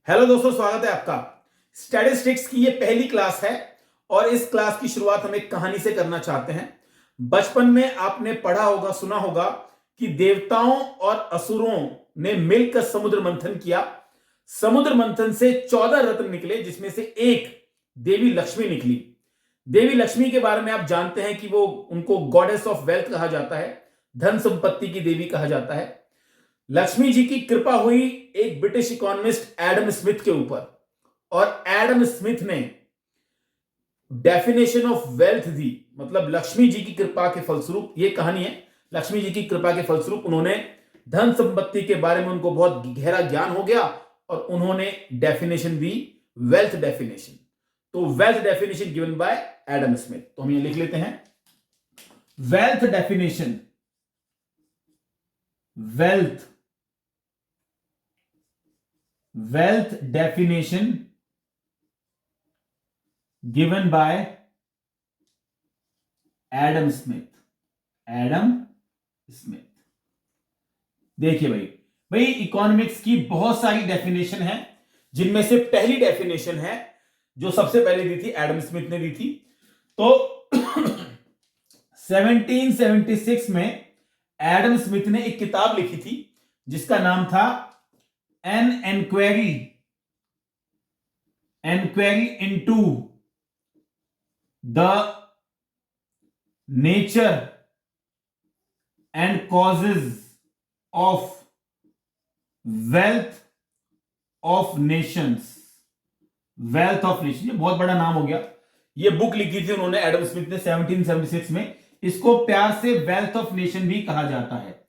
Hello दोस्तों, स्वागत है आपका। स्टैटिस्टिक्स की ये पहली क्लास है और इस क्लास की शुरुआत हम एक कहानी से करना चाहते हैं। बचपन में आपने पढ़ा होगा, सुना होगा कि देवताओं और असुरों ने मिलकर समुद्र मंथन किया। समुद्र मंथन से 14 रत्न निकले, जिसमें से एक देवी लक्ष्मी निकली। देवी लक्ष्मी के बारे में आप जानते हैं कि वो उनको गॉडेस ऑफ वेल्थ कहा जाता है, धन संपत्ति की देवी कहा जाता है। लक्ष्मी जी की कृपा हुई एक ब्रिटिश इकोनॉमिस्ट एडम स्मिथ के ऊपर, और एडम स्मिथ ने डेफिनेशन ऑफ वेल्थ दी। मतलब लक्ष्मी जी की कृपा के फलस्वरूप, ये कहानी है, लक्ष्मी जी की कृपा के फलस्वरूप उन्होंने धन संपत्ति के बारे में उनको बहुत गहरा ज्ञान हो गया और उन्होंने डेफिनेशन दी, वेल्थ डेफिनेशन। तो wealth definition given by Adam Smith. तो हम ये लिख लेते हैं, wealth definition, wealth definition given by Adam Smith. देखिए भाई इकोनॉमिक्स की बहुत सारी डेफिनेशन है, जिनमें से पहली डेफिनेशन है जो सबसे पहले दी थी, एडम स्मिथ ने दी थी। तो 1776 में एडम स्मिथ ने एक किताब लिखी थी जिसका नाम था An Enquiry into the nature and causes of wealth of nations। Wealth of nation, ये बहुत बड़ा नाम हो गया। ये बुक लिखी थी उन्होंने, एडम स्मिथ ने 1776 में। इसको प्यार से वेल्थ ऑफ नेशन भी कहा जाता है,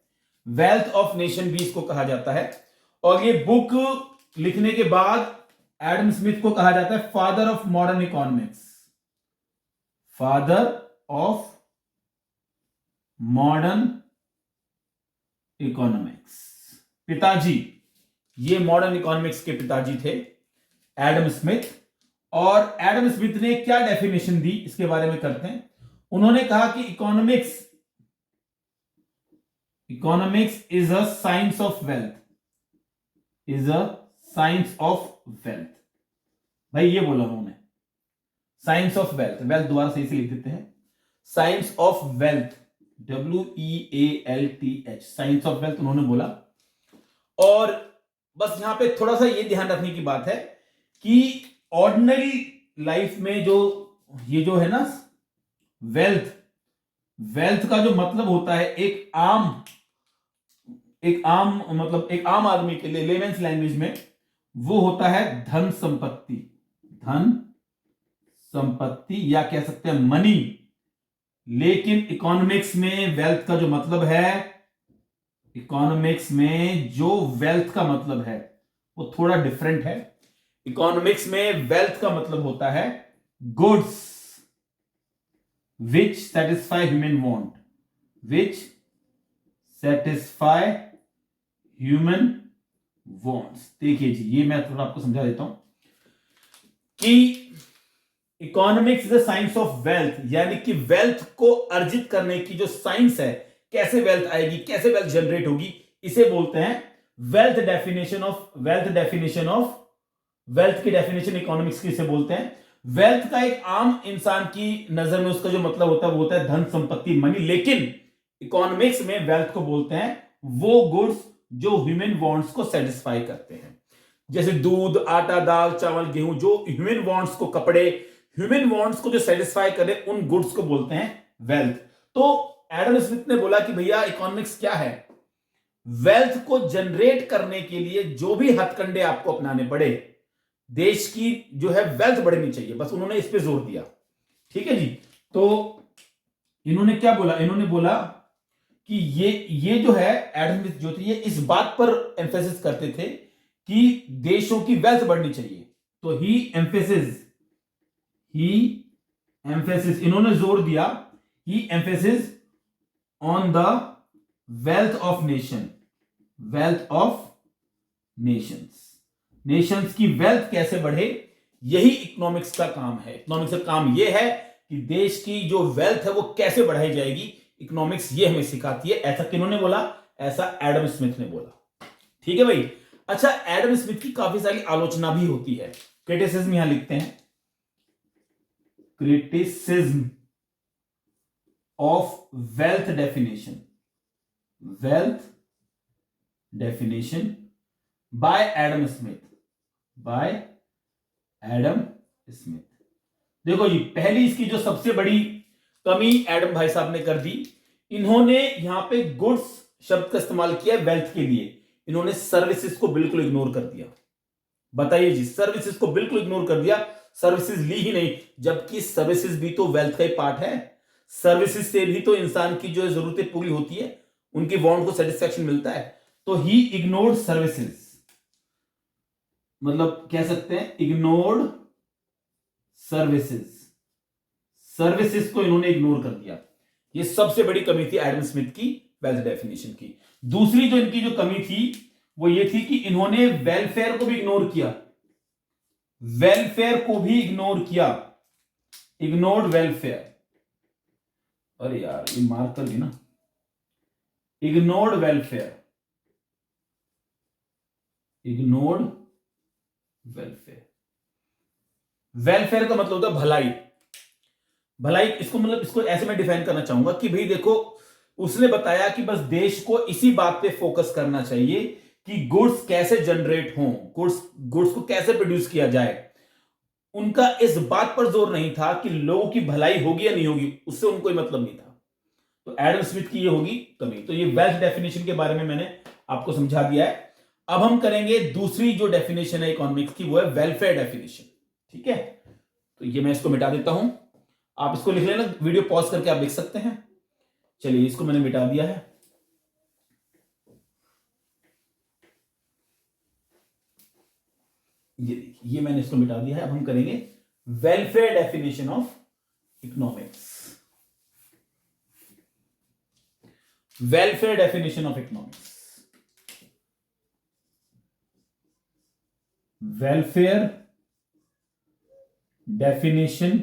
वेल्थ ऑफ नेशन भी इसको कहा जाता है। और ये बुक लिखने के बाद एडम स्मिथ को कहा जाता है father of modern economics, father of modern economics, पिताजी। ये मॉडर्न इकोनॉमिक्स के पिताजी थे एडम स्मिथ। और एडम स्मिथ ने क्या डेफिनेशन दी, इसके बारे में करते हैं। उन्होंने कहा कि economics is a science of wealth, is a science of wealth. भाई ये बोला उन्होंने, साइंस ऑफ वेल्थ, वेल्थ दोबारा सही से लिख देते हैं, science of wealth, WEALTH, science of wealth उन्होंने बोला। और बस यहां पे थोड़ा सा ये ध्यान रखने की बात है कि ऑर्डिनरी लाइफ में ये जो है ना वेल्थ का जो मतलब होता है, एक आम आदमी के लिए लेमेंस लैंग्वेज में वो होता है धन संपत्ति या कह सकते हैं मनी। लेकिन इकोनॉमिक्स में वेल्थ का जो मतलब है, इकोनॉमिक्स में जो वेल्थ का मतलब है वो थोड़ा डिफरेंट है। इकोनॉमिक्स में वेल्थ का मतलब होता है goods which satisfy human want, which satisfy human wants. देखिए जी, ये मैं थोड़ा आपको समझा देता हूं कि economics is the science of wealth, यानी कि वेल्थ को अर्जित करने की जो साइंस है, कैसे वेल्थ आएगी, कैसे वेल्थ जनरेट होगी, इसे बोलते हैं वेल्थ डेफिनेशन ऑफ वेल्थ की डेफिनेशन इकोनॉमिक्स की इसे बोलते हैं। वेल्थ का एक आम इंसान की नजर में उसका जो मतलब होता है वो होता है धन संपत्ति, मनी। लेकिन इकोनॉमिक्स में वेल्थ को बोलते हैं वो गुड्स जो ह्यूमन वांट्स को सेटिस्फाई करते हैं, जैसे दूध, आटा, दाल, चावल, गेहूं, जो ह्यूमन वांट्स को, कपड़े, ह्यूमन वांट्स को जो सेटिस्फाई करे, उन गुड्स को बोलते हैं वेल्थ। तो एडम स्मिथ ने बोला कि भैया इकोनॉमिक्स क्या है, वेल्थ को जनरेट करने के लिए जो भी हथकंडे आपको अपनाने पड़े, देश की जो है वेल्थ बढ़नी चाहिए, बस उन्होंने इस पे जोर दिया। ठीक है जी। तो इन्होंने क्या बोला, इन्होंने बोला कि ये जो है एडम स्मिथ जो थे, ये इस बात पर एम्फेसिस करते थे कि देशों की वेल्थ बढ़नी चाहिए। तो ही एम्फेसिस, इन्होंने जोर दिया, he emphasis on the wealth of nations की वेल्थ कैसे बढ़े, यही इकोनॉमिक्स का काम है। इकोनॉमिक्स का काम यह है कि देश की जो वेल्थ है वो कैसे बढ़ाई जाएगी, इकोनॉमिक्स ये हमें सिखाती है। ऐसा किन्होंने बोला, ऐसा एडम स्मिथ ने बोला। ठीक है भाई। अच्छा, एडम स्मिथ की काफी सारी आलोचना भी होती है, क्रिटिसिज्म यहां लिखते हैं, criticism of wealth definition, wealth definition bye Adam Smith, bye Adam Smith. देखो जी, पहली इसकी जो सबसे बड़ी कमी एडम भाई साहब ने कर दी, इन्होंने यहां पे गुड्स शब्द का इस्तेमाल किया वेल्थ के लिए, इन्होंने सर्विसेज को बिल्कुल इग्नोर कर दिया। बताइए जी, सर्विसेज को बिल्कुल इग्नोर कर दिया, सर्विसेज ली ही नहीं, जबकि सर्विसेज भी तो वेल्थ का ही पार्ट है। सर्विसेज से भी तो इंसान की जो जरूरतें पूरी होती है, उनकी वांट को सेटिस्फेक्शन मिलता है। तो ही इग्नोर्ड सर्विसेज, मतलब कह सकते हैं इग्नोर्ड सर्विसेज, सर्विसेज को इन्होंने इग्नोर कर दिया। ये सबसे बड़ी कमी थी एडम स्मिथ की वेल्थ डेफिनेशन की। दूसरी जो इनकी जो कमी थी वो ये थी कि इन्होंने वेलफेयर को भी इग्नोर किया, वेलफेयर को भी इग्नोर किया, इग्नोर्ड वेलफेयर। अरे यार ये मार्कर भी ना, ignored welfare, ignored welfare. Welfare का मतलब होता है भलाई, भलाई। इसको मतलब इसको ऐसे मैं डिफाइन करना चाहूंगा कि भाई देखो, उसने बताया कि बस देश को इसी बात पे फोकस करना चाहिए कि गुड्स कैसे जनरेट हों, गुड्स को कैसे प्रोड्यूस किया जाए। उनका इस बात पर जोर नहीं था कि लोगों की भलाई होगी या नहीं होगी, उससे उनको कोई मतलब नहीं था। तो एडम स्मिथ की ये होगी कमी। तो ये वेल्थ डेफिनेशन के बारे में मैंने आपको समझा दिया है। अब हम करेंगे दूसरी जो डेफिनेशन है इकोनॉमिक्स की, वो है वेलफेयर डेफिनेशन। ठीक है, तो ये मैं इसको मिटा देता हूं, आप इसको लिख लेना, वीडियो पॉज करके आप लिख सकते हैं। चलिए इसको मैंने मिटा दिया है। ये देखिए, ये मैंने इसको मिटा दिया है। अब हम करेंगे welfare definition of economics, welfare definition of economics, welfare definition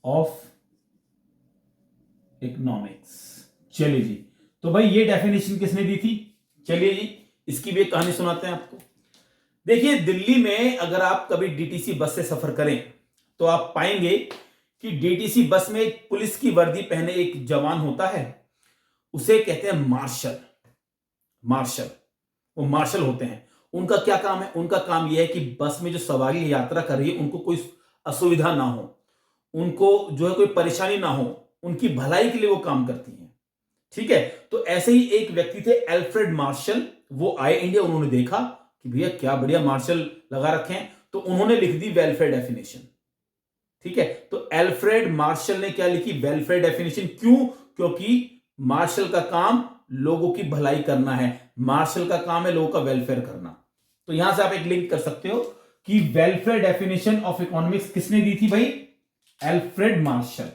of economics. चलिए जी, तो भाई ये डेफिनेशन किसने दी थी? चलिए जी, इसकी भी एक कहानी सुनाते हैं आपको। देखिए, दिल्ली में अगर आप कभी डीटीसी बस से सफर करें तो आप पाएंगे कि डीटीसी बस में एक पुलिस की वर्दी पहने एक जवान होता है, उसे कहते हैं मार्शल। मार्शल, वो मार्शल होते हैं। उनका क्या काम है? उनका काम यह है कि बस में जो सवारी यात्रा कर रही है उनको कोई असुविधा ना हो, उनको जो है कोई परेशानी ना हो, उनकी भलाई के लिए वो काम करती हैं। ठीक है, तो ऐसे ही एक व्यक्ति थे एल्फ्रेड मार्शल, वो आए इंडिया, उन्होंने देखा कि भैया क्या बढ़िया मार्शल लगा रखे हैं, तो उन्होंने लिख दी वेलफेयर डेफिनेशन। ठीक है, तो एल्फ्रेड मार्शल ने क्या लिखी? Welfare definition. क्यों? क्योंकि मार्शल का काम लोगों की भलाई करना है, मार्शल का काम है लोगों का वेलफेयर करना। तो यहां से आप एक लिंक कर सकते हो कि वेलफेयर डेफिनेशन ऑफ इकोनॉमिक्स किसने दी थी भाई? एल्फ्रेड मार्शल,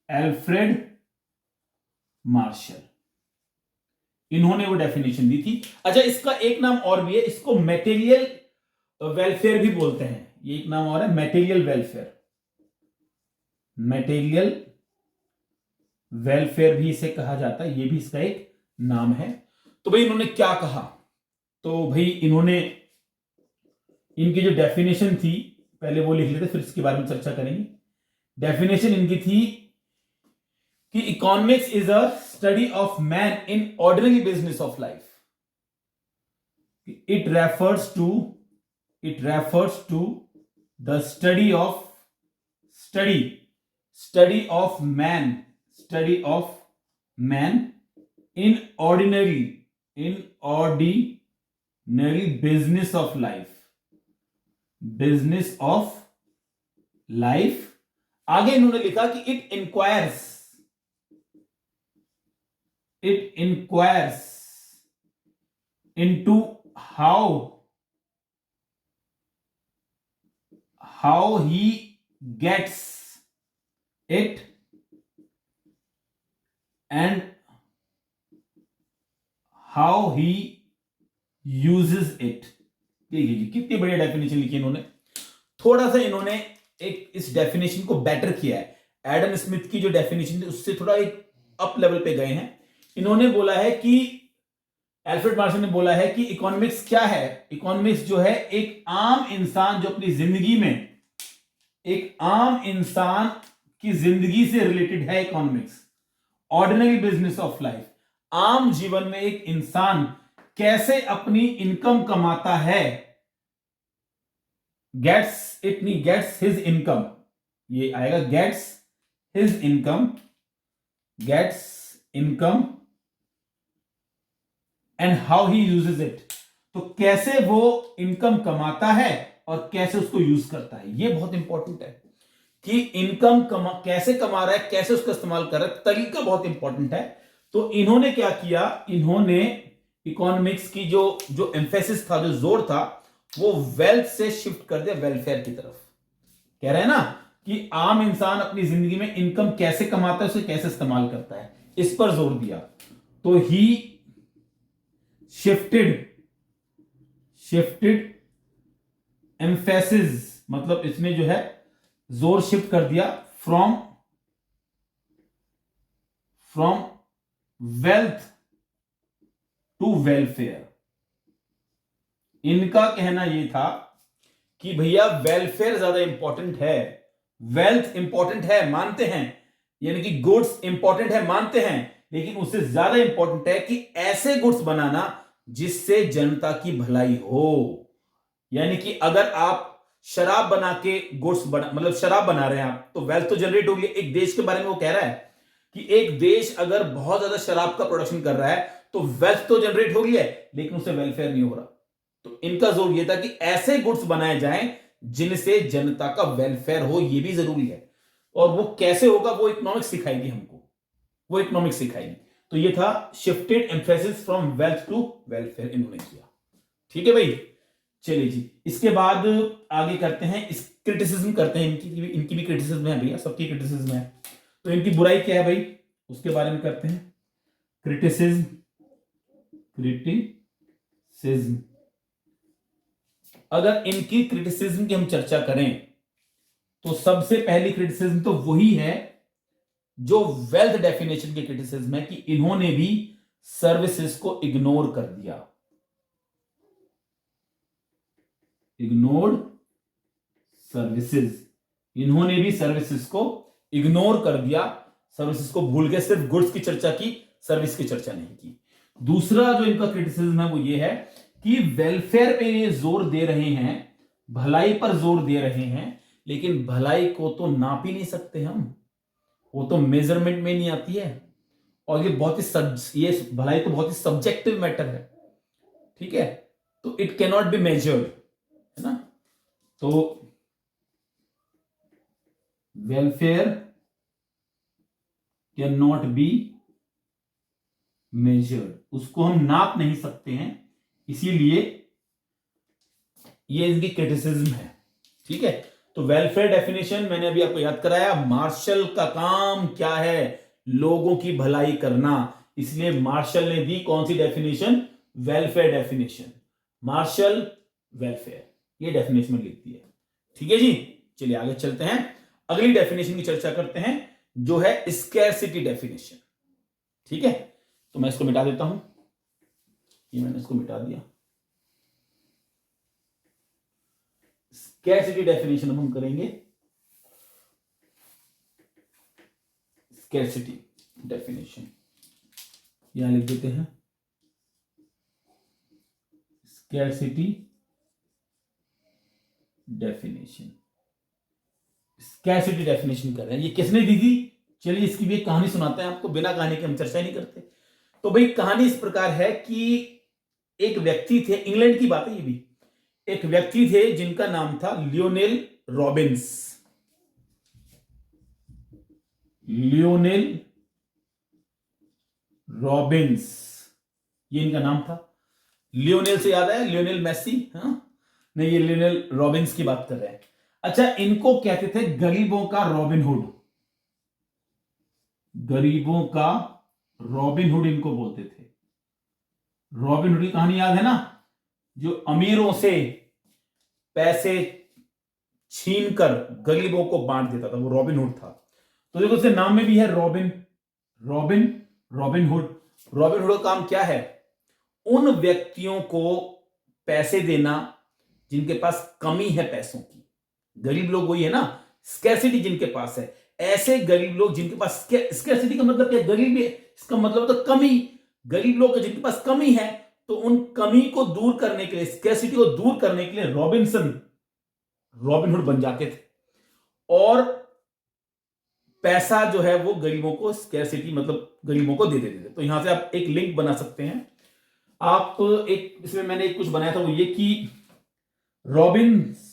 एल्फ्रेड मार्शल, इन्होंने वो डेफिनेशन दी थी। अच्छा, इसका एक नाम और भी है, इसको मटेरियल वेलफेयर भी बोलते हैं। ये एक नाम और है, मटेरियल वेलफेयर, मटेरियल वेलफेयर भी इसे कहा जाता है, ये भी इसका एक नाम है। तो भाई इन्होंने क्या कहा? तो भाई इन्होंने, इनकी जो डेफिनेशन थी, पहले वो लिख लेते फिर इसके बारे में चर्चा करेंगे। डेफिनेशन इनकी थी कि economics is a study of man in ordinary business of life. It refers to the study of man in ordinary business of life. आगे इन्होंने लिखा कि it inquires into how he gets it and how he uses it। देखिए जी, कितनी बढ़िया definition लिखी इन्होंने। थोड़ा सा इन्होंने एक इस डेफिनेशन को बेटर किया है, एडम स्मिथ की जो डेफिनेशन थी उससे थोड़ा एक अप लेवल पे गए हैं। इन्होंने बोला है कि एल्फ्रेड मार्शल ने बोला है कि इकोनॉमिक्स क्या है। इकोनॉमिक्स जो है एक आम इंसान जो अपनी जिंदगी में, एक आम इंसान की जिंदगी से रिलेटेड है economics. Ordinary business of life, आम जीवन में एक इंसान कैसे अपनी इनकम कमाता है, गेट्स हिज इनकम, ये आएगा gets his income, gets income and how he uses it. तो कैसे वो इनकम कमाता है और कैसे उसको यूज करता है, ये बहुत इंपॉर्टेंट है कि इनकम कैसे कमा रहा है, कैसे उसका इस्तेमाल कर रहा है, तरीका बहुत इंपॉर्टेंट है। तो इन्होंने क्या किया, इन्होंने इकोनॉमिक्स की जो एम्फेसिस था, जो जोर था, वो वेल्थ से शिफ्ट कर दिया वेलफेयर की तरफ। कह रहे हैं ना कि आम इंसान अपनी जिंदगी में इनकम कैसे कमाता है, उसे कैसे इस्तेमाल करता है, इस पर जोर दिया। तो ही शिफ्टेड एम्फेसिस, मतलब इसने जो है जोर शिफ्ट कर दिया फ्रॉम वेल्थ टू वेलफेयर। इनका कहना यह था कि भैया वेलफेयर ज्यादा इंपॉर्टेंट है, वेल्थ इंपॉर्टेंट है मानते हैं, यानी कि गुड्स इंपॉर्टेंट है मानते हैं, लेकिन उससे ज्यादा इंपॉर्टेंट है कि ऐसे गुड्स बनाना जिससे जनता की भलाई हो। यानी कि अगर आप शराब बना के गुड्स मतलब शराब बना रहे हैं आप, तो वेल्थ तो जनरेट होगी। एक देश के बारे में वो कह रहा है कि एक देश अगर बहुत ज्यादा शराब का प्रोडक्शन कर रहा है तो वेल्थ तो जनरेट हो गई है, लेकिन उससे वेलफेयर नहीं हो रहा। तो इनका जोर यह था कि ऐसे गुड्स बनाए जाएं जिनसे जनता का वेलफेयर हो, यह भी जरूरी है। और वो कैसे होगा, वो इकोनॉमिक्स सिखाएगी हमको, वो इकोनॉमिक्स सिखाएगी। तो ये था shifted emphasis from wealth to welfare, इन्होंने किया। ठीक है भाई, चलिए जी। इसके बाद आगे करते हैं, इस क्रिटिसिज्म करते हैं, इनकी भी क्रिटिसिज्म है भैया, सबकी क्रिटिसिज्म है। तो इनकी बुराई क्या है भाई, उसके बारे में करते हैं। क्रिटिसिज्म, अगर इनकी क्रिटिसिज्म की हम चर्चा करें तो सबसे पहली क्रिटिसिज्म तो वही है जो वेल्थ डेफिनेशन की क्रिटिसिज्म है, कि इन्होंने भी सर्विसेज को इग्नोर कर दिया, इग्नोर्ड सर्विसेज। इन्होंने भी सर्विसेज को इग्नोर कर दिया, सर्विसेज को भूल गए, सिर्फ गुड्स की चर्चा की, सर्विस की चर्चा नहीं की। दूसरा जो इनका क्रिटिसिज्म है वो ये है कि वेलफेयर पे ये जोर दे रहे हैं, भलाई पर जोर दे रहे हैं, लेकिन भलाई को तो नाप ही नहीं सकते हम, वो तो मेजरमेंट में नहीं आती है। और ये भलाई तो बहुत ही सब्जेक्टिव मैटर है, ठीक है, तो it can not be measured, है ना। तो welfare can not be measured, उसको हम नाप नहीं सकते हैं, इसीलिए ये इनकी क्रिटिसिज्म है। ठीक है, तो वेलफेयर डेफिनेशन मैंने अभी आपको याद कराया। मार्शल का काम क्या है, लोगों की भलाई करना, इसलिए मार्शल ने दी कौन सी definition, welfare definition. Marshall welfare, ये डेफिनेशन में लिखती है। ठीक है जी, चलिए आगे चलते हैं, अगली डेफिनेशन की चर्चा करते हैं, जो है स्कैरसिटी डेफिनेशन। ठीक है, तो मैं इसको मिटा देता हूं, ये मैंने इसको मिटा दिया। स्कैरसिटी डेफिनेशन हम करेंगे, स्कैरसिटी डेफिनेशन यहां लिख देते हैं, स्कैरसिटी डेफिनेशन। स्कैरसिटी डेफिनेशन कर रहे हैं, ये किसने दी थी, चलिए इसकी भी एक कहानी सुनाते हैं आपको, बिना कहानी के हम चर्चा ही नहीं करते। तो भाई कहानी इस प्रकार है कि एक व्यक्ति थे, इंग्लैंड की बात है ये भी, एक व्यक्ति थे जिनका नाम था लियोनेल रॉबिन्स। लियोनेल रॉबिन्स, ये इनका नाम था। लियोनेल से याद है लियोनेल मेसी, हाँ नहीं, ये लियोनेल रॉबिन्स की बात कर रहे हैं। अच्छा, इनको कहते थे गरीबों का रॉबिन हुड, गरीबों का रॉबिन हुड इनको बोलते थे। रॉबिन हुड की कहानी याद है ना, जो अमीरों से पैसे छीनकर गरीबों को बांट देता था, वो रॉबिन हुड था। तो देखो उसके नाम में भी है robin, robin, robin hood. Robin hood का काम क्या है, उन व्यक्तियों को पैसे देना जिनके पास कमी है पैसों की। गरीब लोग वही है ना, स्कैसिटी जिनके पास है, ऐसे गरीब लोग जिनके पास, स्कैसिटी का मतलब क्या, गरीब, इसका मतलब तो कमी, गरीब लोग जिनके पास कमी है, तो उन कमी को दूर करने के लिए, स्कैसिटी को दूर करने के लिए रॉबिनहुड बन जाते थे और पैसा जो है वो गरीबों को, स्कैसिटी मतलब गरीबों को दे देते थे। तो यहां से आप एक लिंक बना सकते हैं। आप एक, इसमें मैंने एक कुछ बनाया था, वो ये कि रॉबिन्स,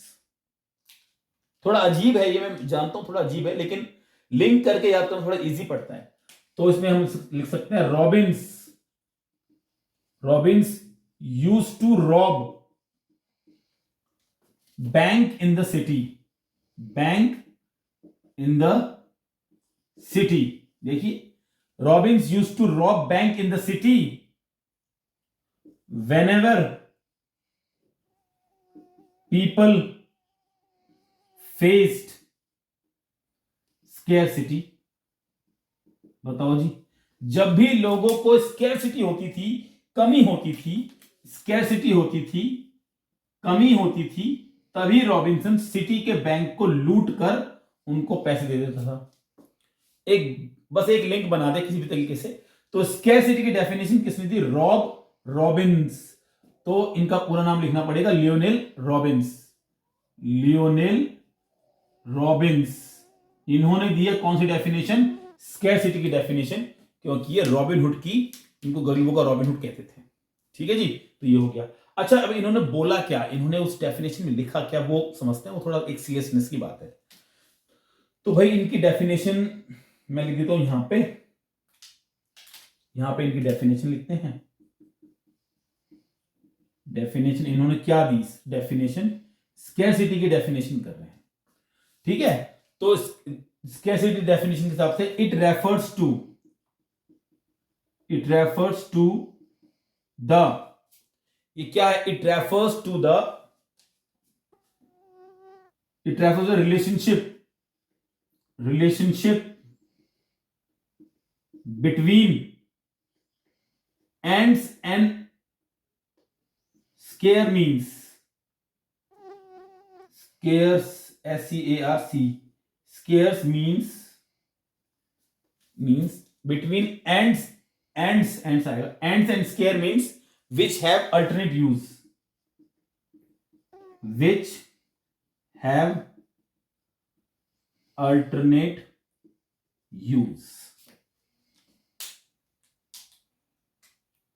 थोड़ा अजीब है ये, मैं जानता हूं थोड़ा अजीब है, लेकिन लिंक करके याद करना थोड़ा इजी पड़ता है। तो इसमें हम लिख सकते हैं Robbins used to rob bank in the city, bank in the city. देखिए, Robbins used to rob bank in the city whenever people faced scarcity। बताओ जी, जब भी लोगों को स्कैरसिटी होती थी, कमी होती थी, स्कैरसिटी होती थी, कमी होती थी, तभी रॉबिन्सन सिटी के बैंक को लूट कर उनको पैसे दे देता था। बस एक लिंक बना दे किसी भी तरीके से। तो स्कैरसिटी की डेफिनेशन किसने दी, रॉबिन्स। तो इनका पूरा नाम लिखना पड़ेगा, लियोनेल रॉबिन्स। इन्होंने दी है कौन सी डेफिनेशन, स्कैरसिटी की डेफिनेशन, क्योंकि ये रॉबिनहुड की, इनको गरीबों का रॉबिनहुड कहते थे। ठीक है जी, तो ये हो गया। अच्छा, अब इन्होंने बोला क्या, इन्होंने उस डेफिनेशन में लिखा क्या, वो समझते हैं, वो थोड़ा एक सीरियसनेस की बात है। तो भाई इनकी डेफिनेशन मैं लिख देता हूं यहां पे इनकी डेफिनेशन लिखते हैं। डेफिनेशन इन्होंने क्या दी, डेफिनेशन स्कैरसिटी की डेफिनेशन कर रहे हैं। ठीक है, तो स्कैरसिटी डेफिनेशन के हिसाब से इट रेफर्स टू द, ये क्या है, it refers to the relationship between ends and scarce means, scarce, SCARC, scarce means between ends and scare means which have alternate use,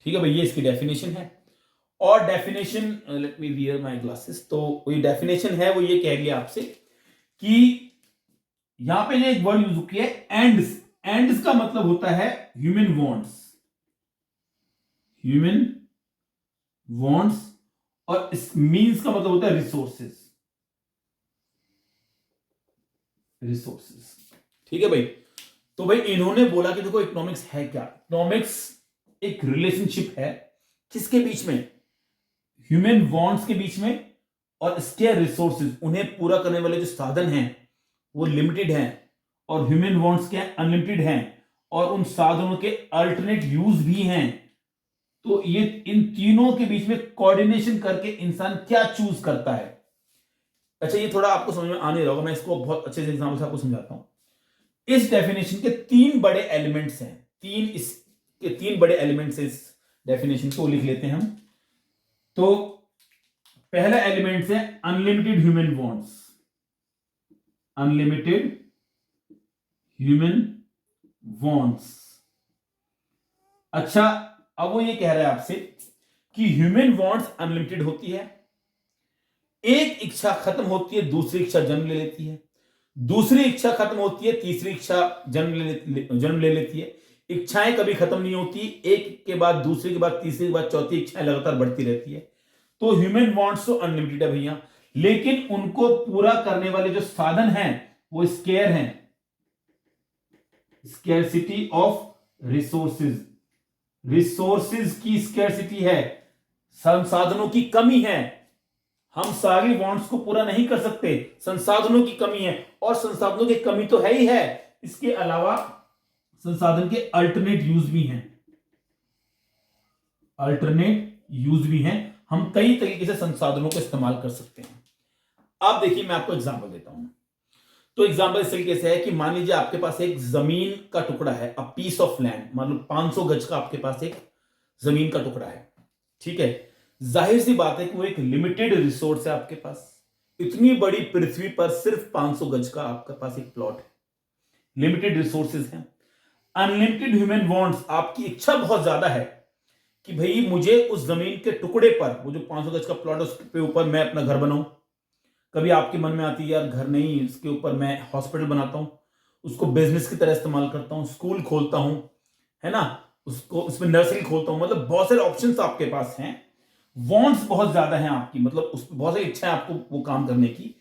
ठीक है भाई, ये इसकी डेफिनेशन है। और definition, let me wear my glasses, तो ये डेफिनेशन है, वो ये कह रही है आपसे कि यहां पे एक वर्ड यूज किया है, एंड्स का मतलब होता है ह्यूमन वांट्स, और मींस का मतलब होता है रिसोर्सेस। ठीक है भाई, तो भाई इन्होंने बोला कि देखो इकोनॉमिक्स है क्या, इकोनॉमिक्स एक रिलेशनशिप है किसके बीच में, ह्यूमन वांट्स के बीच में, और स्केयर रिसोर्सेज, उन्हें पूरा करने वाले जो साधन हैं वो लिमिटेड हैं, और ह्यूमन वांट्स के अनलिमिटेड हैं, और उन साधनों के अल्टरनेट यूज भी हैं। तो ये इन तीनों के बीच में कोऑर्डिनेशन करके इंसान क्या चूज करता है। अच्छा, ये थोड़ा आपको समझ में आने रहा होगा, मैं इसको बहुत अच्छे से एग्जांपल से आपको समझाता हूं। इस डेफिनेशन के तीन बड़े एलिमेंट्स हैं, तीन बड़े एलिमेंट्स इस डेफिनेशन को लिख लेते हैं हम। तो पहला एलिमेंट है अनलिमिटेड ह्यूमन वांट्स। अच्छा, अब वो ये कह रहा है आपसे कि ह्यूमन वांट्स अनलिमिटेड होती है, एक इच्छा खत्म होती है, दूसरी इच्छा जन्म ले लेती है, दूसरी इच्छा खत्म होती है, तीसरी इच्छा जन्म ले लेती है। इच्छाएं कभी खत्म नहीं होती, एक के बाद दूसरी के बाद तीसरी के बाद चौथी इच्छाएं लगातार बढ़ती रहती है। तो ह्यूमन वांट्स तो अनलिमिटेड है भैया, लेकिन उनको पूरा करने वाले जो साधन हैं वो स्केयर हैं, स्केरसिटी ऑफ रिसोर्सेज की स्केरसिटी है, संसाधनों की कमी है। हम सारी वांट्स को पूरा नहीं कर सकते, संसाधनों की कमी है, और संसाधनों की कमी तो है ही है, इसके अलावा संसाधन के अल्टरनेट यूज भी हैं। अल्टरनेट यूज भी हैं। हम कई तरीके से संसाधनों को इस्तेमाल कर सकते हैं। आप देखिए, मैं आपको एग्जांपल देता हूं। तो एग्जांपल इस तरीके से है कि मान लीजिए आपके पास एक जमीन का टुकड़ा है, अ पीस ऑफ लैंड, मतलब 500 गज का आपके पास एक जमीन का टुकड़ा है। ठीक है, जाहिर सी बात है कि वो एक लिमिटेड रिसोर्स है आपके पास। इतनी बड़ी पृथ्वी पर सिर्फ 500 गज का आपके पास एक प्लॉट है, लिमिटेड रिसोर्सेज हैं। अनलिमिटेड ह्यूमन वांट्स, आपकी इच्छा बहुत ज्यादा है कि भाई मुझे उस जमीन के टुकड़े पर, वो जो 500 गज का प्लॉट है उसके ऊपर मैं अपना घर बनाऊं। कभी आपके मन में आती है यार घर नहीं, इसके ऊपर मैं हॉस्पिटल बनाता हूं, उसको बिजनेस की तरह इस्तेमाल करता हूं, स्कूल खोलता हूं, है ना, उसको उसमें नर्सरी खोलता हूं। मतलब बहुत सारे ऑप्शंस आपके पास हैं, वांट्स बहुत ज्यादा हैं आपकी, मतलब उस बहुत सारी इच्छा है आपको वो काम करने की।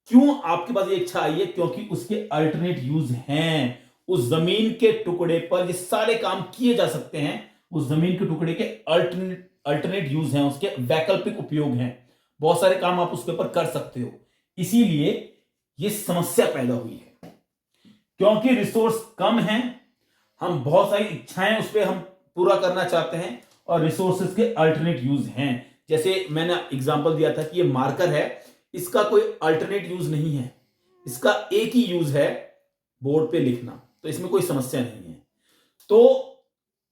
क्यों आपके पास ये इच्छा आई है? क्योंकि उसके अल्टरनेट यूज हैं। उस जमीन के टुकड़े पर ये सारे काम किए जा सकते हैं। उस जमीन के टुकड़े के अल्टरनेट अल्टरनेट यूज हैं, उसके वैकल्पिक उपयोग हैं। बहुत सारे काम आप उसके ऊपर कर सकते हो। इसीलिए ये समस्या पैदा हुई है, क्योंकि रिसोर्स कम है, हम बहुत सारी इच्छाएं उस पर हम पूरा करना चाहते हैं, और रिसोर्सेज के अल्टरनेट यूज हैं। जैसे मैंने एग्जांपल दिया था कि ये मार्कर है, इसका कोई अल्टरनेट यूज नहीं है, इसका एक ही यूज है, बोर्ड पे लिखना, तो इसमें कोई समस्या नहीं है। तो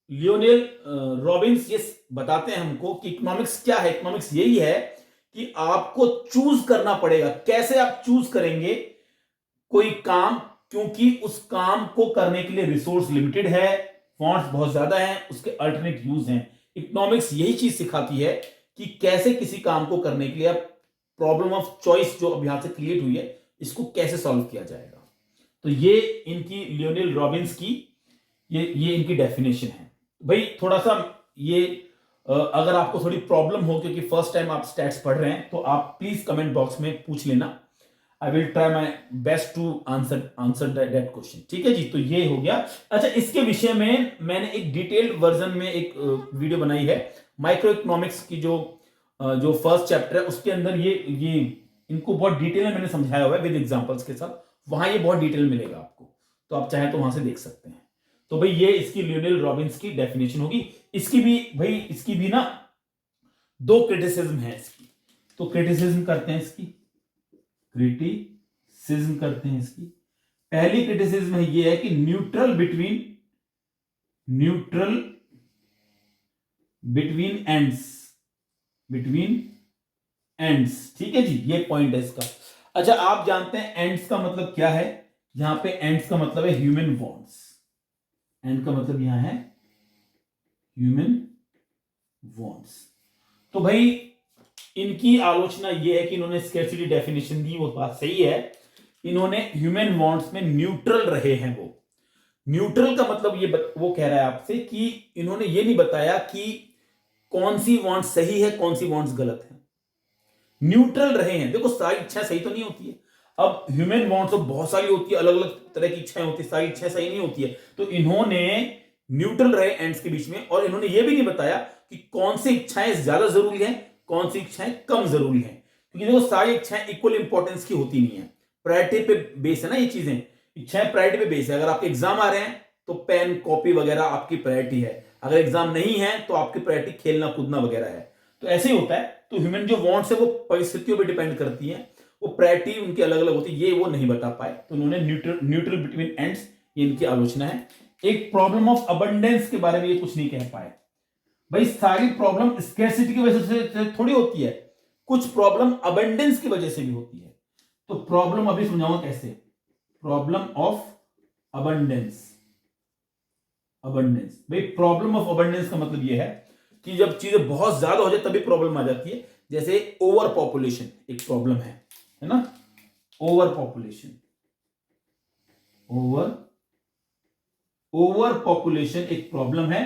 लियोनेल रॉबिन्स ये बताते हैं हमको कि इकोनॉमिक्स क्या है। इकोनॉमिक्स यही है कि आपको चूज करना पड़ेगा। कैसे आप चूज करेंगे कोई काम? क्योंकि उस काम को करने के लिए रिसोर्स लिमिटेड है, फॉन्ट्स बहुत ज्यादा हैं, उसके अल्टरनेट यूज हैं। इकोनॉमिक्स यही चीज सिखाती है कि कैसे किसी काम को करने के लिए आप प्रॉब्लम ऑफ चॉइस जो अब यहां से क्रिएट हुई है, इसको कैसे सॉल्व किया जाएगा। तो ये इनकी लियोनेल रॉबिन्स की ये इनकी डेफिनेशन है। भाई थोड़ा सा ये अगर आपको थोड़ी प्रॉब्लम हो, क्योंकि फर्स्ट टाइम आप स्टैट्स पढ़ रहे हैं, तो आप प्लीज कमेंट बॉक्स में पूछ लेना। I will try my best to answer that question. ठीक है जी, तो ये हो गया। अच्छा, इसके विषय में मैंने एक डिटेल्ड वर्जन में एक वीडियो बनाई है। माइक्रो इकोनॉमिक्स की जो फर्स्ट चैप्टर है उसके अंदर ये इनको बहुत डिटेल में मैंने समझाया हुआ है विद एग्जांपल्स के साथ। वहां ये बहुत डिटेल मिलेगा आपको, तो आप चाहें तो वहां से देख सकते हैं। तो भाई ये इसकी लियोनेल रॉबिन्स की डेफिनेशन होगी। इसकी भी भाई, इसकी भी ना दो क्रिटिसिज्म है इसकी, तो क्रिटिसिज्म करते हैं इसकी, क्रिटिसिज्म करते हैं इसकी। पहली क्रिटिसिज्म है ये है कि neutral between ends, between ends. ठीक है जी, ये पॉइंट है इसका। अच्छा, आप जानते हैं एंड्स का मतलब क्या है? यहां पे एंड्स का मतलब है ह्यूमन वांट्स। एंड का मतलब यहां है ह्यूमन वांट्स। तो भाई इनकी आलोचना यह है कि इन्होंने स्कैर्सिटी डेफिनेशन दी, वो बात सही है। इन्होंने ह्यूमन वांट्स में न्यूट्रल रहे हैं। वो न्यूट्रल का मतलब वो कह रहा है आपसे कि इन्होंने ये नहीं बताया कि कौन सी वांट्स सही है, कौन सी वांट्स गलत है। न्यूट्रल रहे हैं। देखो सारी इच्छाएं सही तो नहीं होती है। अब ह्यूमन वांट्स तो बहुत सारी होती है, अलग अलग तरह की इच्छाएं होती है, सारी इच्छाएं सही नहीं होती है। तो इन्होंने न्यूट्रल रहे एंड्स के बीच में, और इन्होंने ये भी नहीं बताया कि कौन सी इच्छाएं ज्यादा जरूरी है, कौन सी इच्छाएं कम जरूरी है। क्योंकि देखो सारी इच्छाएं इक्वल इंपॉर्टेंस की होती नहीं है, प्रायोरिटी पे बेस है ना ये चीजें। इच्छाएं प्रायोरिटी पे बेस है। अगर आपके एग्जाम आ रहे हैं तो पेन कॉपी वगैरह आपकी प्रायोरिटी है, अगर एग्जाम नहीं है तो आपकी प्रायोरिटी खेलना कूदना वगैरह है। तो ऐसे ही होता है। तो ह्यूमन जो वांट्स है वो परिस्थितियों पर डिपेंड करती है, वो प्रायोरिटी उनकी अलग अलग होती है, ये वो नहीं बता पाए। तो उन्होंने न्यूट्रल बिटवीन एंड्स, ये इनकी आलोचना है। एक प्रॉब्लम ऑफ अबंडेंस के बारे में ये कुछ नहीं कह पाए। भाई सारी प्रॉब्लम स्कैर्सिटी की वजह से थोड़ी होती है, कुछ प्रॉब्लम अबंडेंस की वजह से भी होती है। तो प्रॉब्लम अभी समझाऊंगा कैसे। प्रॉब्लम ऑफ अबंडेंस, अबंडेंस भाई प्रॉब्लम ऑफ अबंडेंस का मतलब यह है कि जब चीजें बहुत ज्यादा हो जाए तभी प्रॉब्लम आ जाती है। जैसे ओवर पॉपुलेशन एक प्रॉब्लम है ना, ओवर पॉपुलेशन, ओवर पॉपुलेशन एक प्रॉब्लम है।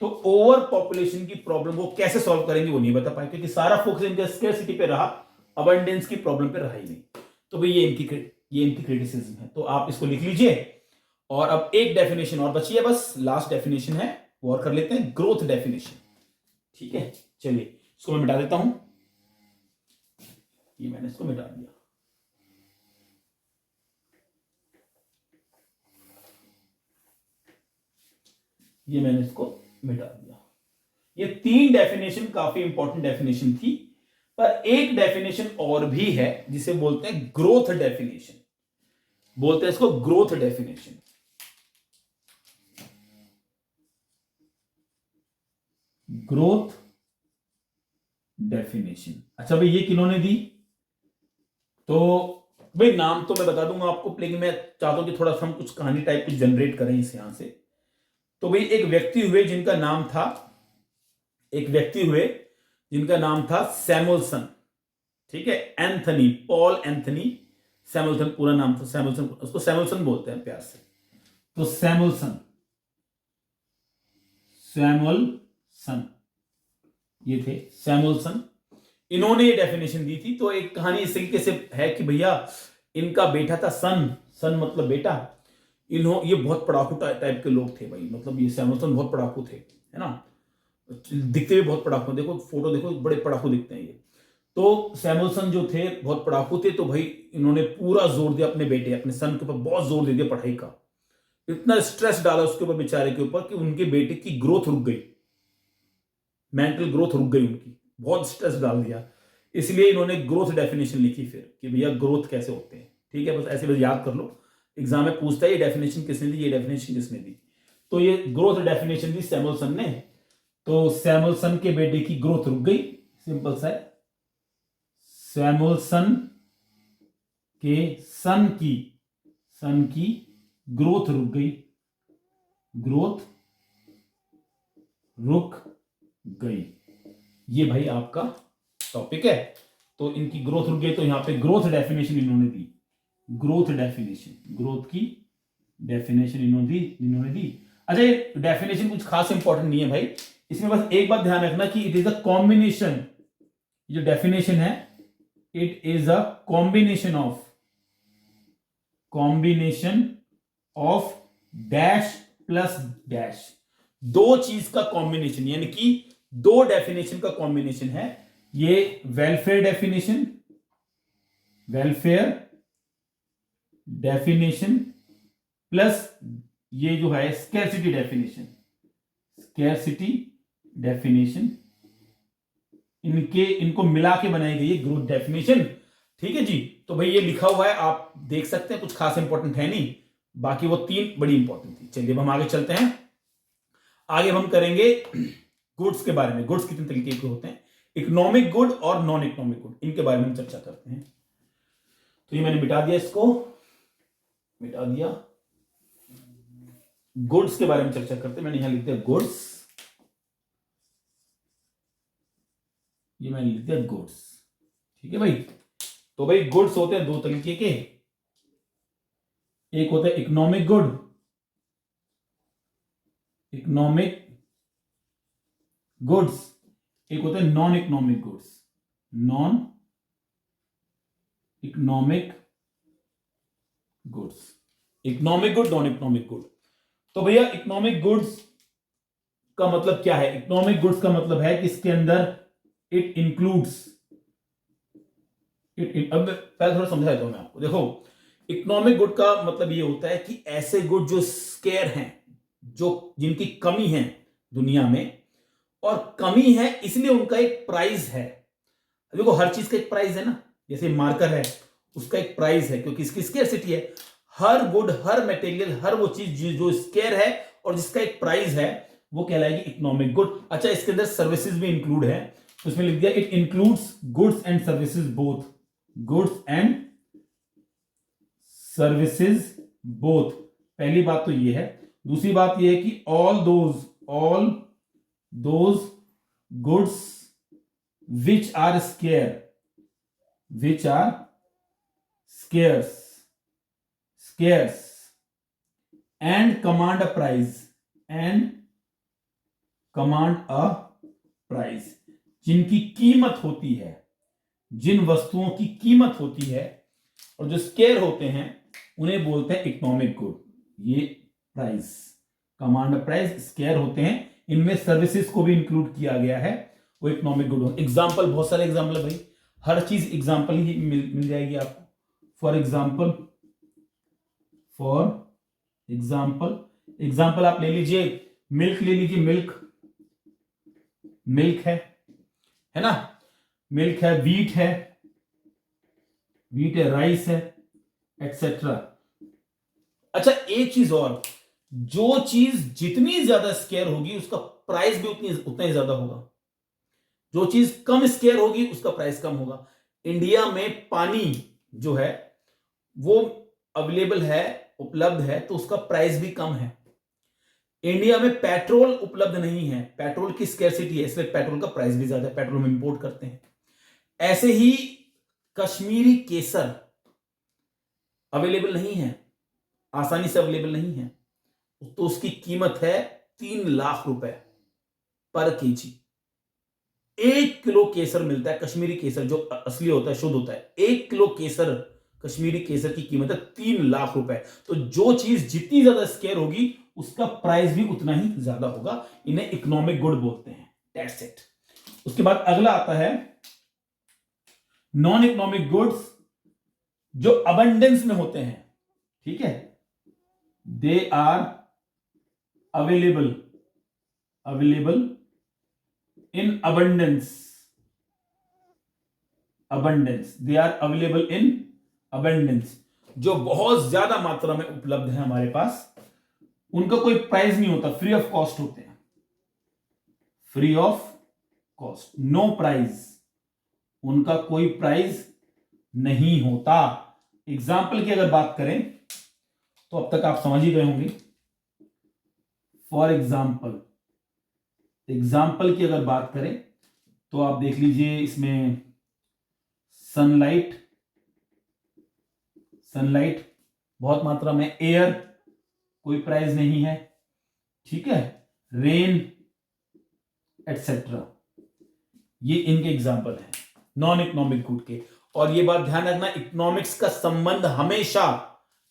तो ओवर पॉपुलेशन की प्रॉब्लम को कैसे सॉल्व करेंगे वो नहीं बता पाए, क्योंकि सारा फोकस इनका स्कैर्सिटी पे रहा, अबंडेंस की प्रॉब्लम पे रहा ही नहीं। तो भाई ये इनकी क्रिटिसिज्म है। तो आप इसको लिख लीजिए। और अब एक डेफिनेशन और बची है, बस लास्ट डेफिनेशन है, वो और कर लेते हैं, ग्रोथ डेफिनेशन। ठीक है, चलिए इसको मैं मिटा देता हूं। ये मैंने इसको मिटा दिया। ये मैंने इसको मिटा दिया। ये 3 डेफिनेशन काफी इंपॉर्टेंट डेफिनेशन थी, पर एक डेफिनेशन और भी है जिसे बोलते हैं ग्रोथ डेफिनेशन, बोलते हैं इसको ग्रोथ डेफिनेशन। ग्रोथ डेफिनेशन, अच्छा भाई ये किन्होंने दी? तो भाई नाम तो मैं बता दूंगा आपको, लेकिन मैं चाहता हूं कि थोड़ा सा हम कुछ कहानी टाइप कुछ जनरेट करें इस यहां से। तो भाई एक व्यक्ति हुए जिनका नाम था, एक व्यक्ति हुए जिनका नाम था सैमुअलसन, ठीक है, एंथनी, पॉल एंथनी सैमुअलसन पूरा नाम था, सैमुअलसन, उसको सैमुअलसन बोलते हैं प्यार से। तो सैमुअलसन, सैमुअलसन ये थे सैमुअलसन, इन्होंने ये डेफिनेशन दी थी। तो एक कहानी इस तरीके से है कि भैया इनका बेटा था सन, सन मतलब बेटा, ये बहुत पढ़ाकू टाइप के लोग थे भाई, मतलब ये सैमुअलसन बहुत पढ़ाकू थे, है ना, दिखते भी बहुत पढ़ाकू, देखो फोटो देखो बड़े पढ़ाकू दिखते हैं ये। तो सैमुअलसन जो थे बहुत पढ़ाकू थे, तो भाई इन्होंने पूरा जोर दिया अपने बेटे, अपने सन के ऊपर बहुत जोर दे दिया पढ़ाई का, इतना स्ट्रेस डाला उसके ऊपर बेचारे के ऊपर कि उनके बेटे की ग्रोथ रुक गई, मेंटल ग्रोथ रुक गई उनकी, बहुत स्ट्रेस डाल दिया। इसलिए इन्होंने ग्रोथ डेफिनेशन लिखी फिर कि भैया ग्रोथ कैसे होते हैं, ठीक है, बस ऐसे बस याद कर लो, एग्जाम में पूछता है ये डेफिनेशन किसने दी, ये डेफिनेशन किसने दी। तो ये ग्रोथ डेफिनेशन दी सैमुअलसन ने। तो सैमुअलसन के बेटे की ग्रोथ रुक गई, सिंपल सा है, सैमुअलसन के सन की ग्रोथ रुक गई, ग्रोथ रुक गई, ये भाई आपका टॉपिक है। तो इनकी ग्रोथ रुक गई, तो यहां पे ग्रोथ डेफिनेशन इन्होंने दी, ग्रोथ डेफिनेशन, ग्रोथ की डेफिनेशन इन्होंने दी। अच्छा ये डेफिनेशन कुछ खास इंपॉर्टेंट नहीं है भाई, इसमें बस एक बात ध्यान रखना कि इट इज अ कॉम्बिनेशन, जो डेफिनेशन है it is a combination of dash plus dash, दो चीज का कॉम्बिनेशन, यानी कि दो डेफिनेशन का कॉम्बिनेशन है। ये वेलफेयर डेफिनेशन प्लस ये जो है स्कैरसिटी डेफिनेशन, इनको मिला के बनाई गई है ग्रोथ डेफिनेशन, ठीक है जी। तो भाई ये लिखा हुआ है, आप देख सकते हैं, कुछ खास इंपॉर्टेंट है नहीं, बाकी वो 3 बड़ी इंपॉर्टेंट थी। चलिए अब हम आगे चलते हैं, आगे हम करेंगे गुड्स के बारे में। गुड्स कितने तरीके के होते हैं, इकोनॉमिक गुड और नॉन इकोनॉमिक गुड, इनके बारे में हम चर्चा करते हैं। तो ये मैंने मिटा दिया, इसको मिटा दिया, गुड्स के बारे में चर्चा करते हैं। मैंने यहां लिख दिया गुड्स, ये मैंने लिख दिया गुड्स, ठीक है भाई। तो भाई गुड्स होते हैं 2 तरीके के, एक होता है इकोनॉमिक गुड, इकोनॉमिक गुड्स, एक होता है non economic goods, non economic goods, economic good, non economic good. तो भैया इकोनॉमिक गुड्स का मतलब क्या है? इकोनॉमिक गुड्स का मतलब है कि इसके अंदर इट इंक्लूड्स, अब पहले थोड़ा समझा देता हूं मैं आपको। देखो इकोनॉमिक गुड का मतलब ये होता है कि ऐसे गुड जो स्केयर हैं, जो जिनकी कमी है दुनिया में, और कमी है इसलिए उनका एक प्राइस है। देखो हर चीज का एक प्राइस है ना, जैसे मार्कर है उसका एक प्राइस है, क्योंकि इसकी स्केयरसिटी है। हर गुड, हर मटेरियल, हर वो चीज जो स्केयर है और जिसका एक प्राइस है, वो कहलाएगी इकोनॉमिक गुड। अच्छा इसके अंदर सर्विसेज भी इंक्लूड है, तो उसमें लिख दिया it includes goods and services both, goods and services both. पहली बात तो ये है। दूसरी बात ये है कि all those goods which are scarce and command a price, जिनकी कीमत होती है, जिन वस्तुओं की कीमत होती है और जो स्केयर होते हैं उन्हें बोलते हैं इकोनॉमिक गुड। ये price, command a price, square होते हैं, इनमें सर्विसेज को भी इंक्लूड किया गया है, वो इकोनॉमिक गुड हो। एग्जाम्पल, बहुत सारे एग्जाम्पल है भाई, हर चीज एग्जाम्पल ही मिल जाएगी आपको। फॉर एग्जाम्पल आप ले लीजिए, मिल्क ले लीजिए, मिल्क है ना, मिल्क है, वीट है, राइस है, एक्सेट्रा। अच्छा एक चीज और, जो चीज जितनी ज्यादा स्केयर होगी उसका प्राइस भी उतना ही ज्यादा होगा। जो चीज कम स्केयर होगी उसका प्राइस कम होगा। इंडिया में पानी जो है वो अवेलेबल है, उपलब्ध है, तो उसका प्राइस भी कम है। इंडिया में पेट्रोल उपलब्ध नहीं है, पेट्रोल की स्केर्सिटी है, इसलिए पेट्रोल का प्राइस भी ज्यादा है, पेट्रोल हम इंपोर्ट करते हैं। ऐसे ही कश्मीरी केसर अवेलेबल नहीं है, आसानी से अवेलेबल नहीं है, तो उसकी कीमत है 3 लाख रुपए पर केजी। 1 किलो केसर मिलता है, कश्मीरी केसर जो असली होता है, शुद्ध होता है, 1 किलो केसर, कश्मीरी केसर की कीमत है 3 लाख रुपए। तो जो चीज जितनी ज्यादा स्केयर होगी उसका प्राइस भी उतना ही ज्यादा होगा। इन्हें इकोनॉमिक गुड बोलते हैं। That's it. उसके बाद अगला आता है नॉन इकोनॉमिक गुड्स, जो अबंडेंस में होते हैं, ठीक है, they are available in abundance, they are available in abundance, जो बहुत ज्यादा मात्रा में उपलब्ध है हमारे पास, उनका कोई प्राइस नहीं होता, फ्री ऑफ कॉस्ट होते हैं, free of cost, no price, उनका कोई प्राइस नहीं होता। एग्जाम्पल की अगर बात करें तो अब तक आप समझ ही गए होंगे। फॉर एग्जाम्पल की अगर बात करें तो आप देख लीजिए, इसमें सनलाइट बहुत मात्रा में, एयर कोई प्राइस नहीं है, ठीक है, रेन एटसेट्रा, ये इनके एग्जाम्पल हैं नॉन इकोनॉमिक गुड के। और ये बात ध्यान रखना, इकोनॉमिक्स का संबंध हमेशा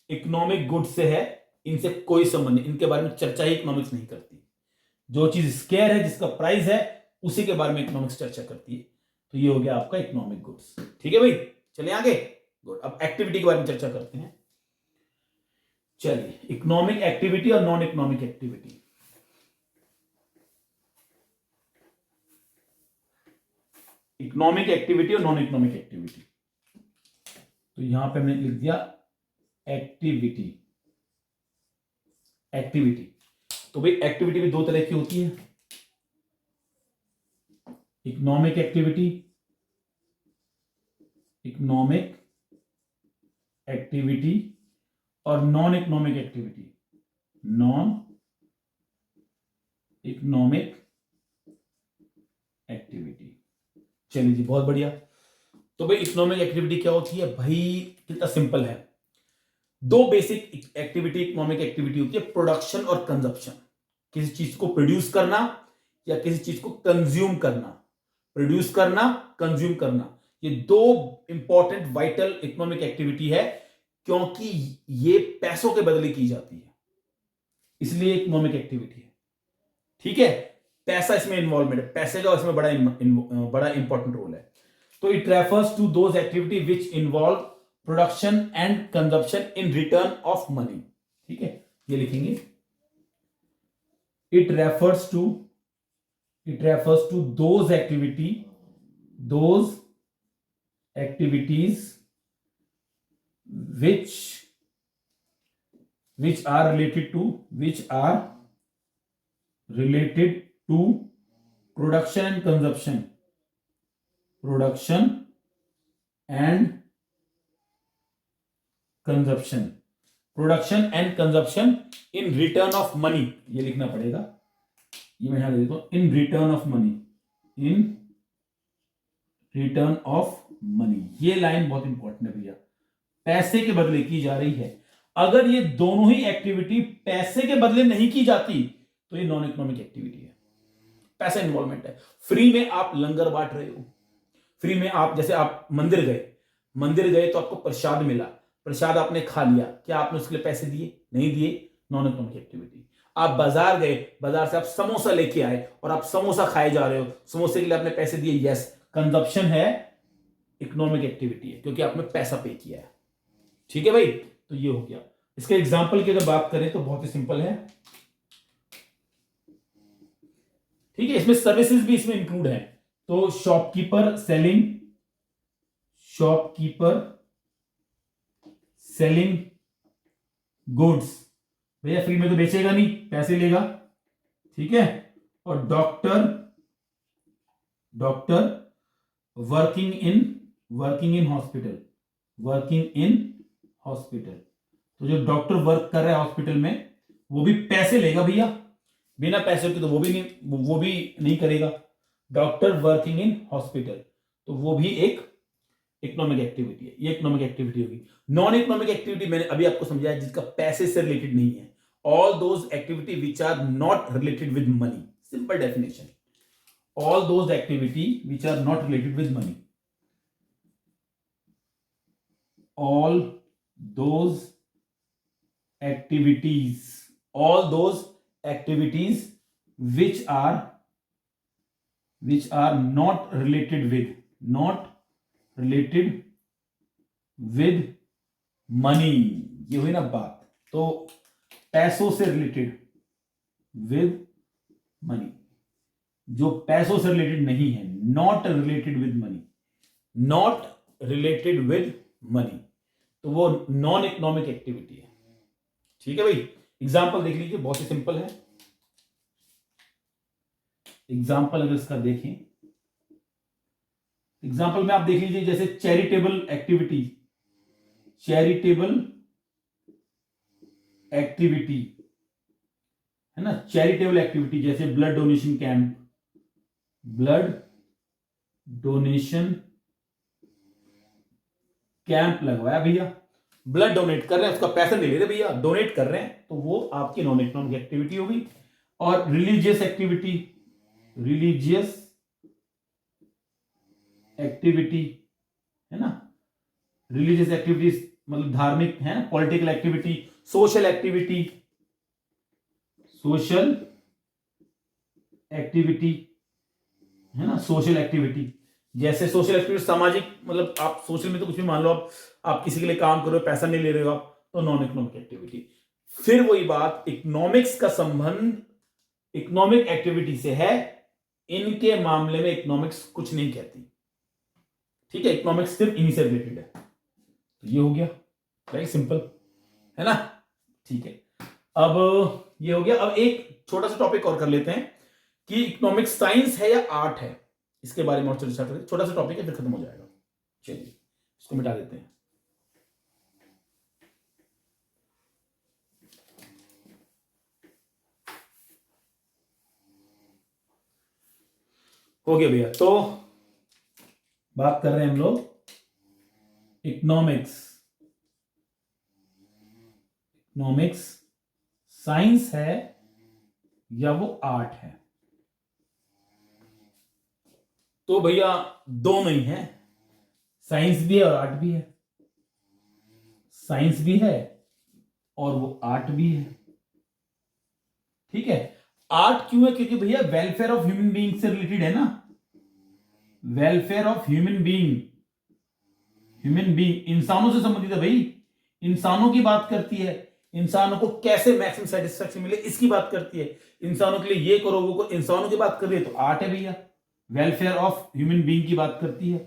इकोनॉमिक गुड से है, इनसे कोई संबंध नहीं, इनके बारे में चर्चा ही इकोनॉमिक्स नहीं करती। जो चीज स्केयर है, जिसका प्राइस है, उसी के बारे में इकोनॉमिक्स चर्चा करती है। तो ये हो गया आपका इकोनॉमिक गुड्स। ठीक है भाई, चलिए आगे। गुड, अब एक्टिविटी के बारे में चर्चा करते हैं। चलिए, इकोनॉमिक एक्टिविटी और non economic activity. Economic activity और नॉन इकोनॉमिक एक्टिविटी, तो यहां पे हमने लिख दिया एक्टिविटी। तो भाई एक्टिविटी भी दो तरह की होती है, इकोनॉमिक एक्टिविटी और नॉन इकोनॉमिक एक्टिविटी। चलिए जी, बहुत बढ़िया। तो भाई इकोनॉमिक एक्टिविटी क्या होती है भाई? कितना सिंपल है। दो बेसिक एक्टिविटी इकोनॉमिक एक्टिविटी होती है, प्रोडक्शन और कंजप्शन। किसी चीज को प्रोड्यूस करना या किसी चीज को कंज्यूम करना। प्रोड्यूस करना, कंज्यूम करना, ये दो इंपॉर्टेंट वाइटल इकोनॉमिक एक्टिविटी है, क्योंकि ये पैसों के बदले की जाती है, इसलिए इकोनॉमिक एक्टिविटी है। ठीक है, पैसा इसमें इन्वॉल्वमेंट है, पैसे का इसमें बड़ा इंपॉर्टेंट रोल है। तो it refers to those activity which involve production and consumption in return of money. ठीक है, ये लिखेंगे, it refers to those activities which are related to production and consumption in return of money। ये लिखना पड़ेगा, ये मैं यहां लिख देता हूं, in return of money। ये लाइन बहुत इंपॉर्टेंट है भैया, पैसे के बदले की जा रही है। अगर ये दोनों ही एक्टिविटी पैसे के बदले नहीं की जाती तो ये नॉन इकोनॉमिक एक्टिविटी है, पैसा इन्वॉल्वमेंट है। फ्री में आप लंगर बांट रहे हो, फ्री में आप, जैसे आप मंदिर गए तो आपको प्रसाद मिला, प्रसाद आपने खा लिया, क्या आपने उसके लिए पैसे दिए? नहीं दिए, नॉन इकोनॉमिक एक्टिविटी। आप बाजार गए, बाजार से आप समोसा लेके आए और आप समोसा खाए जा रहे हो, समोसे के लिए आपने पैसे दिए, यस, कंजप्शन है, इकोनॉमिक एक्टिविटी है, क्योंकि आपने पैसा पे किया है। ठीक है भाई, तो ये हो गया। इसके एग्जाम्पल की अगर बात करें तो बहुत ही सिंपल है। ठीक है, इसमें सर्विसेज भी इसमें इंक्लूड है। तो शॉपकीपर सेलिंग गुड्स, भैया फ्री में तो बेचेगा नहीं, पैसे लेगा, ठीक है। और डॉक्टर वर्किंग इन हॉस्पिटल, तो जो डॉक्टर वर्क कर रहा है हॉस्पिटल में वो भी पैसे लेगा भैया, बिना पैसे के तो वो भी नहीं करेगा। डॉक्टर वर्किंग इन हॉस्पिटल, तो वो भी एक इकोनॉमिक एक्टिविटी है, ये इकोनॉमिक एक्टिविटी होगी। नॉन इकोनॉमिक एक्टिविटी मैंने अभी आपको समझाया जिसका पैसे से रिलेटेड नहीं है, all those activity which are not related with money, simple definition, all those activity which are not related with money, all those activities which are not related with money, ये हुई ना बात। तो पैसों से रिलेटेड with money, जो पैसों से रिलेटेड नहीं है, नॉट रिलेटेड विद मनी, तो वो नॉन इकोनॉमिक एक्टिविटी है, ठीक है भाई। एग्जाम्पल देख लीजिए, बहुत ही सिंपल है। एग्जाम्पल अगर इसका देखें, एग्जाम्पल में आप देख लीजिए, जैसे चैरिटेबल एक्टिविटी है ना, चैरिटेबल एक्टिविटी जैसे ब्लड डोनेशन कैंप लगवाया भैया, ब्लड डोनेट कर रहे हैं, उसका पैसा नहीं ले रहे भैया, डोनेट कर रहे हैं, तो वो आपकी नॉन इकोनॉमिक एक्टिविटी होगी। और रिलीजियस एक्टिविटी है ना, रिलीजियस एक्टिविटीज मतलब धार्मिक है, पॉलिटिकल एक्टिविटी, सोशल एक्टिविटी है ना, सोशल एक्टिविटी जैसे सोशल एक्टिविटी सामाजिक, मतलब आप सोशल में तो कुछ भी मान लो, आप किसी के लिए काम कर रहे हो, पैसा नहीं ले रहे हो आप, तो नॉन इकोनॉमिक एक्टिविटी। फिर वही बात, इकोनॉमिक्स का संबंध इकोनॉमिक एक्टिविटी से है, इनके मामले में इकोनॉमिक्स कुछ नहीं कहती, ठीक है, इकोनॉमिक्स सिर्फ इन्हीं से रिलेटेड है। तो ये हो गया, वेरी सिंपल है ना, ठीक है। अब ये हो गया। अब एक छोटा सा टॉपिक और कर लेते हैं कि इकोनॉमिक्स साइंस है या आर्ट है, इसके बारे में और चर्चा करें। छोटा सा टॉपिक है, फिर खत्म हो जाएगा। चलिए इसको मिटा देते हैं। हो गया भैया, तो बात कर रहे हैं हम लोग इकोनॉमिक्स साइंस है या वो आर्ट है। तो भैया दोनों ही है, साइंस भी है और आर्ट भी है, साइंस भी है और वो आर्ट भी है, ठीक है। आर्ट क्यों है? क्योंकि भैया वेलफेयर ऑफ ह्यूमन बीइंग से रिलेटेड है ना, वेलफेयर ऑफ ह्यूमन बीइंग इंसानों से संबंधित है भाई, इंसानों की बात करती है, इंसानों को कैसे मैक्सिमम सेटिस्फैक्शन मिले इसकी बात करती है, इंसानों के लिए ये करो वो करो, इंसानों की बात कर रही है, तो आर्ट है भैया। वेलफेयर ऑफ ह्यूमन बीइंग की बात करती है,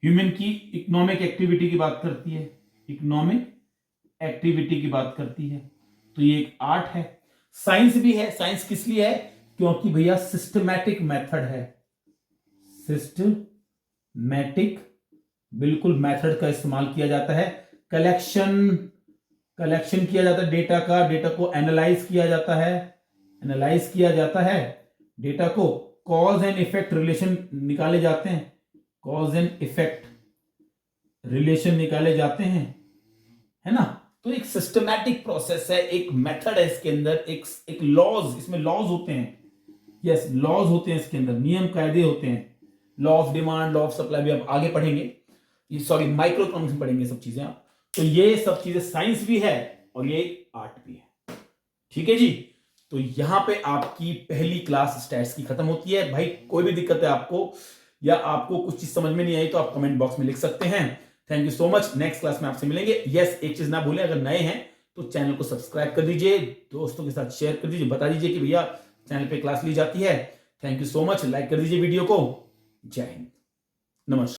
ह्यूमन की इकोनॉमिक एक्टिविटी की बात करती है, इकोनॉमिक एक्टिविटी की बात करती है, तो ये एक आर्ट है। साइंस भी है, साइंस किस लिए है? क्योंकि भैया सिस्टमैटिक मेथड है, सिस्टमैटिक बिल्कुल मेथड का इस्तेमाल किया जाता है, कलेक्शन किया जाता है डेटा का, डेटा को एनालाइज किया जाता है, डेटा को कॉज एंड इफेक्ट रिलेशन निकाले जाते हैं, कॉज एंड इफेक्ट रिलेशन निकाले जाते हैं, है ना। तो एक सिस्टमैटिक प्रोसेस है, एक मेथड है इसके अंदर, एक लॉज, इसमें लॉज होते हैं, यस लॉज होते हैं इसके अंदर, नियम कायदे होते हैं, law of demand, law of supply भी आप आगे पढ़ेंगे, ये सॉरी माइक्रो इकोनॉमिक्स में पढ़ेंगे सब चीजें आप। तो ये सब चीजें साइंस भी है और ये आर्ट भी है, ठीक है जी। तो यहां पे आपकी पहली क्लास स्टैट्स की खत्म होती है। भाई कोई भी दिक्कत है आपको या आपको कुछ चीज समझ में नहीं आई तो आप कमेंट बॉक्स में लिख सकते हैं। Thank you so much, next class में आपसे मिलेंगे। यस एक चीज ना भूलें, अगर नए हैं तो चैनल को सब्सक्राइब कर दीजिए, दोस्तों के साथ शेयर कर दीजिए, बता दीजिए कि भैया चैनल पे क्लास ली जाती है। Thank you so much, like कर दीजिए वीडियो को। जय हिंद, नमस्कार।